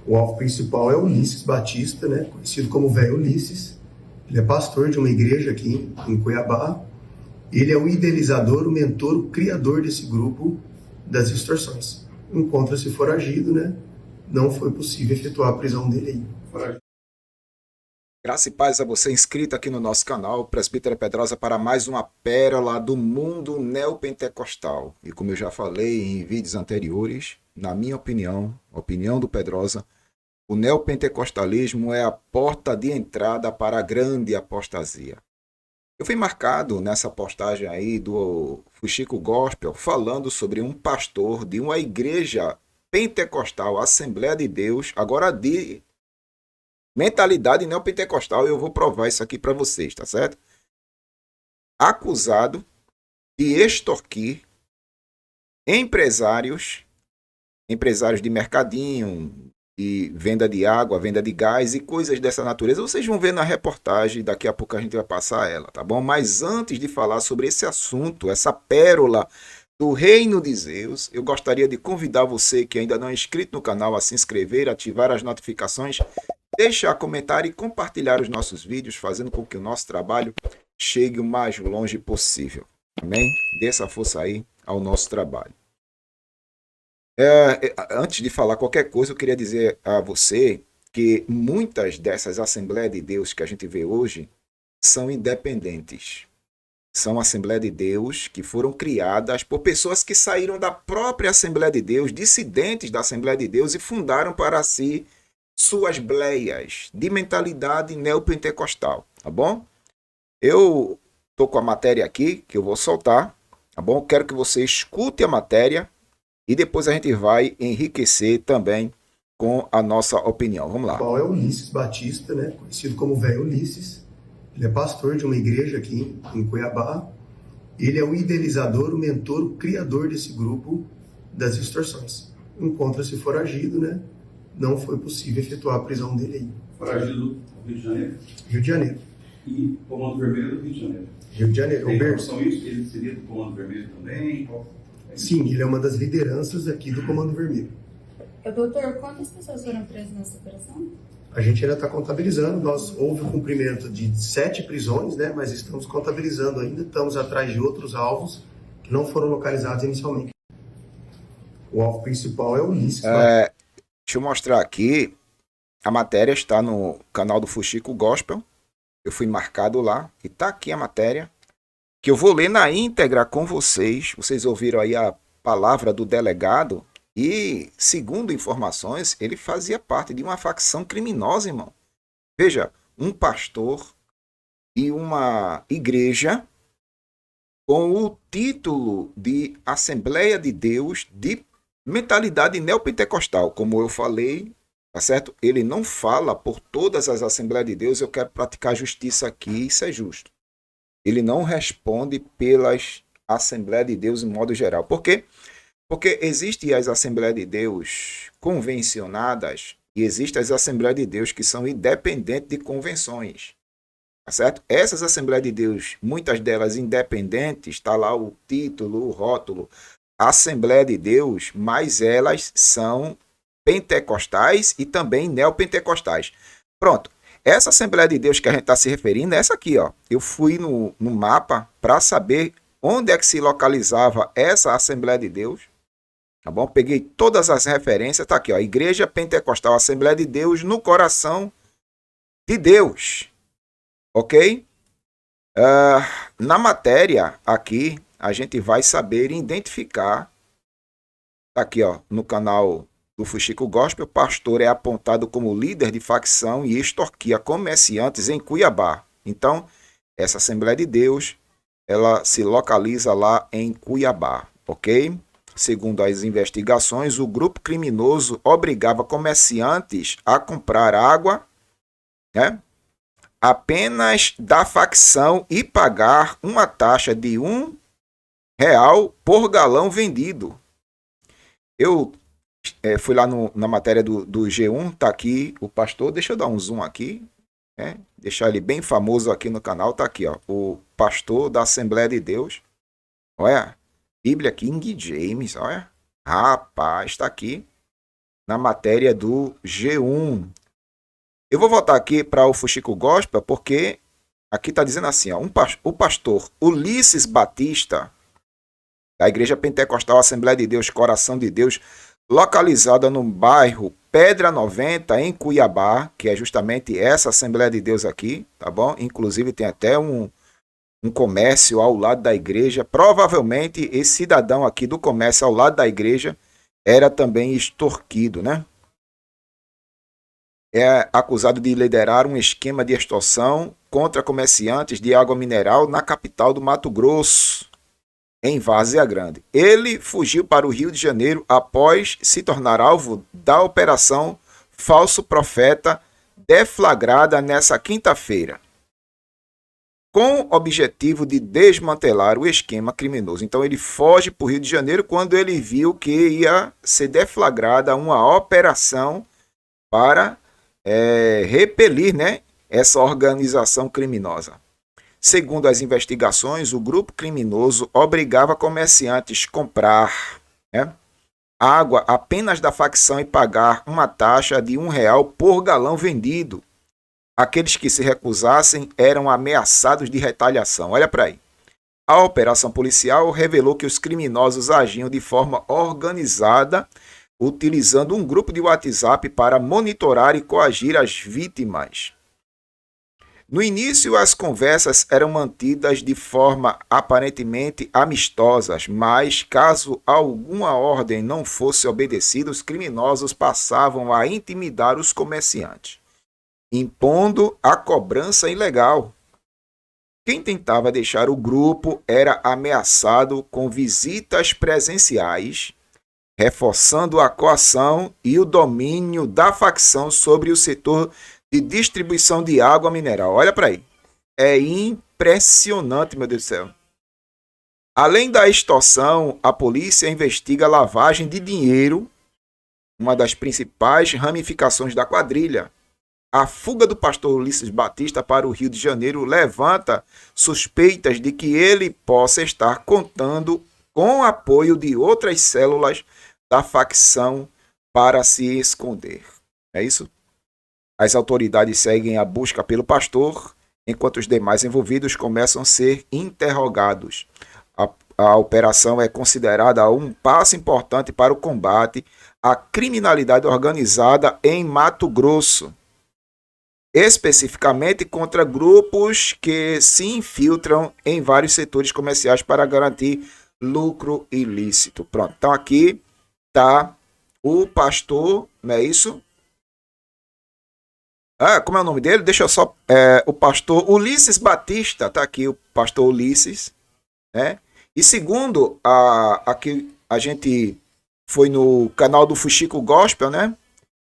O alvo principal é o Ulisses Batista, né, conhecido como Velho Ulisses. Ele é pastor de uma igreja aqui em Cuiabá. Ele é o idealizador, o mentor, o criador desse grupo das extorsões. Encontra-se foragido, né? Não foi possível efetuar a prisão dele aí. Graça e paz a você inscrito aqui no nosso canal, Presbítero Pedrosa, para mais uma pérola do mundo neopentecostal. E como eu já falei em vídeos anteriores, na minha opinião, a opinião do Pedrosa, o neopentecostalismo é a porta de entrada para a grande apostasia. Eu fui marcado nessa postagem aí do Fuxico Gospel falando sobre um pastor de uma igreja pentecostal, Assembleia de Deus, agora de mentalidade neopentecostal, e eu vou provar isso aqui para vocês, tá certo? Acusado de extorquir empresários, empresários de mercadinho, de venda de água, venda de gás e coisas dessa natureza. Vocês vão ver na reportagem, daqui a pouco a gente vai passar ela, tá bom? Mas antes de falar sobre esse assunto, essa pérola do reino de Zeus, eu gostaria de convidar você que ainda não é inscrito no canal a se inscrever, ativar as notificações, deixar comentário e compartilhar os nossos vídeos, fazendo com que o nosso trabalho chegue o mais longe possível. Amém? Dê essa força aí ao nosso trabalho. Antes de falar qualquer coisa, eu queria dizer a você que muitas dessas Assembleias de Deus que a gente vê hoje são independentes. São Assembleias de Deus que foram criadas por pessoas que saíram da própria Assembleia de Deus, dissidentes da Assembleia de Deus, e fundaram para si suas bleias de mentalidade neopentecostal, tá bom? Eu tô com a matéria aqui que eu vou soltar, tá bom? Quero que você escute a matéria e depois a gente vai enriquecer também com a nossa opinião. Vamos lá. Qual é o Ulisses Batista, né, conhecido como Velho Ulisses. Ele é pastor de uma igreja aqui em Cuiabá. Ele é o idealizador, o mentor, o criador desse grupo das extorsões. Encontra-se foragido, né? Não foi possível efetuar a prisão dele aí. Foragido do Rio de Janeiro? Rio de Janeiro. E Comando Vermelho do Rio de Janeiro? Rio de Janeiro. Tem informação isso? Que ele seria do Comando Vermelho também? Sim, ele é uma das lideranças aqui do Comando Vermelho. Doutor, quantas pessoas foram presas nessa operação? A gente ainda está contabilizando. Houve o cumprimento de 7 prisões, né? Mas estamos contabilizando ainda. Estamos atrás de outros alvos que não foram localizados inicialmente. O alvo principal é o Ulisses. Deixa eu mostrar aqui. A matéria está no canal do Fuxico Gospel. Eu fui marcado lá e está aqui a matéria, que eu vou ler na íntegra com vocês. Vocês ouviram aí a palavra do delegado e, segundo informações, ele fazia parte de uma facção criminosa, irmão. Veja, um pastor e uma igreja com o título de Assembleia de Deus de mentalidade neopentecostal, como eu falei, tá certo? Ele não fala por todas as Assembleias de Deus, eu quero praticar justiça aqui, isso é justo. Ele não responde pelas Assembleias de Deus em modo geral. Por quê? Porque existem as Assembleias de Deus convencionadas e existem as Assembleias de Deus que são independentes de convenções. Tá certo? Essas Assembleias de Deus, muitas delas independentes, está lá o título, o rótulo, Assembleia de Deus, mas elas são pentecostais e também neopentecostais. Pronto. Essa Assembleia de Deus que a gente está se referindo é essa aqui, ó. Eu fui no mapa para saber onde é que se localizava essa Assembleia de Deus. Tá bom? Peguei todas as referências, tá aqui, ó. Igreja Pentecostal Assembleia de Deus no coração de Deus. Ok? Na matéria aqui, a gente vai saber identificar. Tá aqui, ó, no canal do Fuxico Gospel, o pastor é apontado como líder de facção e extorquia comerciantes em Cuiabá. Então, essa Assembleia de Deus, ela se localiza lá em Cuiabá, ok? Segundo as investigações, o grupo criminoso obrigava comerciantes a comprar água, né, apenas da facção e pagar uma taxa de R$ 1 por galão vendido. Eu fui lá na matéria do G1, tá aqui o pastor, deixa eu dar um zoom aqui, né? Deixar ele bem famoso aqui no canal, tá aqui, ó, o pastor da Assembleia de Deus, olha, Bíblia King James, olha, rapaz, tá aqui, na matéria do G1. Eu vou voltar aqui para o Fuxico Gospel, porque aqui está dizendo assim, ó, o pastor Ulisses Batista, da Igreja Pentecostal Assembleia de Deus, Coração de Deus, localizada no bairro Pedra 90, em Cuiabá, que é justamente essa Assembleia de Deus aqui, tá bom? Inclusive tem até um comércio ao lado da igreja. Provavelmente esse cidadão aqui do comércio ao lado da igreja era também extorquido, né? É acusado de liderar um esquema de extorsão contra comerciantes de água mineral na capital do Mato Grosso, em Várzea Grande. Ele fugiu para o Rio de Janeiro após se tornar alvo da operação Falso Profeta, deflagrada nessa quinta-feira, com o objetivo de desmantelar o esquema criminoso. Então ele foge para o Rio de Janeiro quando ele viu que ia ser deflagrada uma operação para repelir, né, essa organização criminosa. Segundo as investigações, o grupo criminoso obrigava comerciantes a comprar, né, água apenas da facção e pagar uma taxa de R$ 1 por galão vendido. Aqueles que se recusassem eram ameaçados de retaliação. Olha para aí. A operação policial revelou que os criminosos agiam de forma organizada, utilizando um grupo de WhatsApp para monitorar e coagir as vítimas. No início, as conversas eram mantidas de forma aparentemente amistosas, mas caso alguma ordem não fosse obedecida, os criminosos passavam a intimidar os comerciantes, impondo a cobrança ilegal. Quem tentava deixar o grupo era ameaçado com visitas presenciais, reforçando a coação e o domínio da facção sobre o setor de distribuição de água mineral. Olha para aí. É impressionante, meu Deus do céu. Além da extorsão, a polícia investiga lavagem de dinheiro, uma das principais ramificações da quadrilha. A fuga do pastor Ulisses Batista para o Rio de Janeiro levanta suspeitas de que ele possa estar contando com o apoio de outras células da facção para se esconder. É isso? As autoridades seguem a busca pelo pastor, enquanto os demais envolvidos começam a ser interrogados. A operação é considerada um passo importante para o combate à criminalidade organizada em Mato Grosso, especificamente contra grupos que se infiltram em vários setores comerciais para garantir lucro ilícito. Pronto, então aqui está o pastor, não é isso? Como é o nome dele? Deixa eu só... o pastor Ulisses Batista, está aqui o pastor Ulisses, né? E segundo, aqui a gente foi no canal do Fuxico Gospel, né?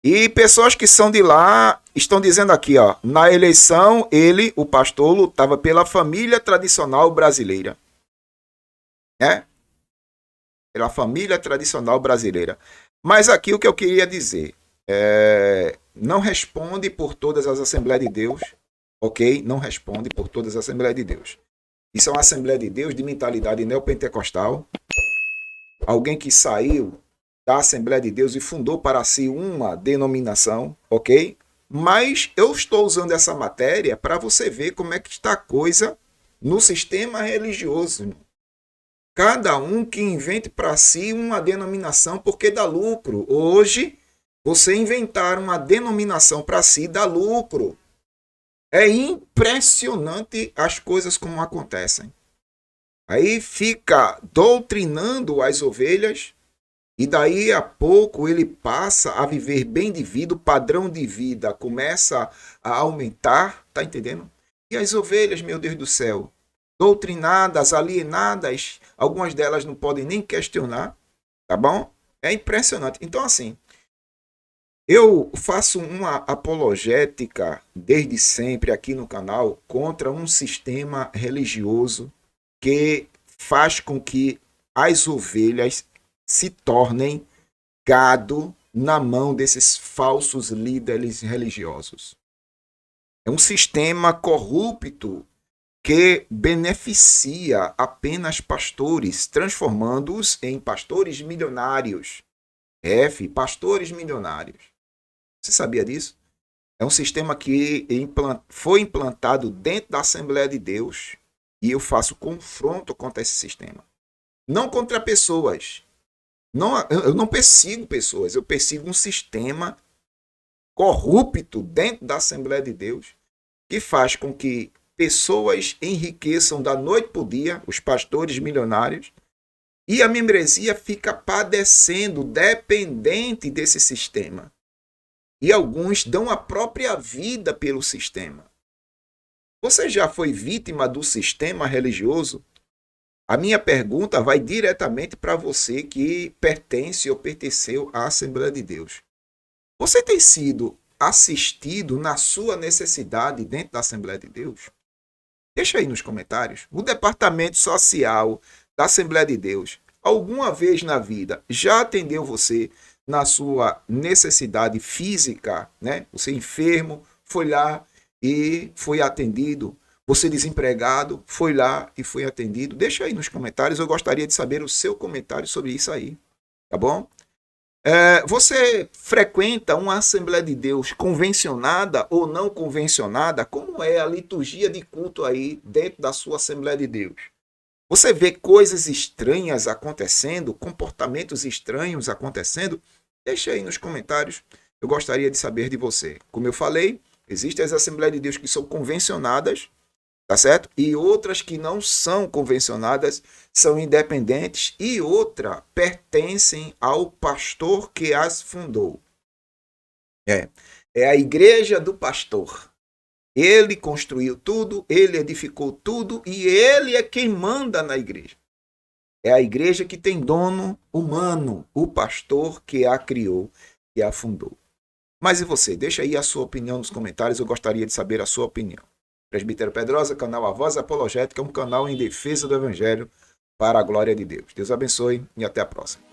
E pessoas que são de lá estão dizendo aqui, ó, na eleição ele, o pastor, lutava pela família tradicional brasileira, né? Pela família tradicional brasileira. Mas aqui o que eu queria dizer, não responde por todas as Assembleias de Deus, ok? Não responde por todas as Assembleias de Deus. Isso é uma Assembleia de Deus de mentalidade neopentecostal. Alguém que saiu da Assembleia de Deus e fundou para si uma denominação, ok? Mas eu estou usando essa matéria para você ver como é que está a coisa no sistema religioso. Cada um que invente para si uma denominação porque dá lucro. Hoje, você inventar uma denominação para si dá lucro. É impressionante as coisas como acontecem. Aí fica doutrinando as ovelhas e daí a pouco ele passa a viver bem de vida, o padrão de vida começa a aumentar, tá entendendo? E as ovelhas, meu Deus do céu, doutrinadas, alienadas, algumas delas não podem nem questionar, tá bom? É impressionante. Então assim, eu faço uma apologética desde sempre aqui no canal contra um sistema religioso que faz com que as ovelhas se tornem gado na mão desses falsos líderes religiosos. É um sistema corrupto que beneficia apenas pastores, transformando-os em pastores milionários. F, pastores milionários. Você sabia disso? É um sistema que foi implantado dentro da Assembleia de Deus e eu faço confronto contra esse sistema. Não contra pessoas. Eu não persigo pessoas, eu persigo um sistema corrupto dentro da Assembleia de Deus que faz com que pessoas enriqueçam da noite para o dia, os pastores milionários, e a membresia fica padecendo, dependente desse sistema. E alguns dão a própria vida pelo sistema. Você já foi vítima do sistema religioso? A minha pergunta vai diretamente para você que pertence ou pertenceu à Assembleia de Deus. Você tem sido assistido na sua necessidade dentro da Assembleia de Deus? Deixa aí nos comentários. O departamento social da Assembleia de Deus, alguma vez na vida, já atendeu você na sua necessidade física, né? Você enfermo, foi lá e foi atendido. Você desempregado, foi lá e foi atendido. Deixa aí nos comentários, eu gostaria de saber o seu comentário sobre isso aí, tá bom? Você frequenta uma Assembleia de Deus convencionada ou não convencionada? Como é a liturgia de culto aí dentro da sua Assembleia de Deus? Você vê coisas estranhas acontecendo, comportamentos estranhos acontecendo? Deixa aí nos comentários, eu gostaria de saber de você. Como eu falei, existem as Assembleias de Deus que são convencionadas, tá certo? E outras que não são convencionadas, são independentes e outra pertencem ao pastor que as fundou. É a igreja do pastor. Ele construiu tudo, ele edificou tudo e ele é quem manda na igreja. É a igreja que tem dono humano, o pastor que a criou, que a fundou. Mas e você? Deixa aí a sua opinião nos comentários, eu gostaria de saber a sua opinião. Presbítero Pedrosa, canal A Voz Apologética, é um canal em defesa do Evangelho para a glória de Deus. Deus abençoe e até a próxima.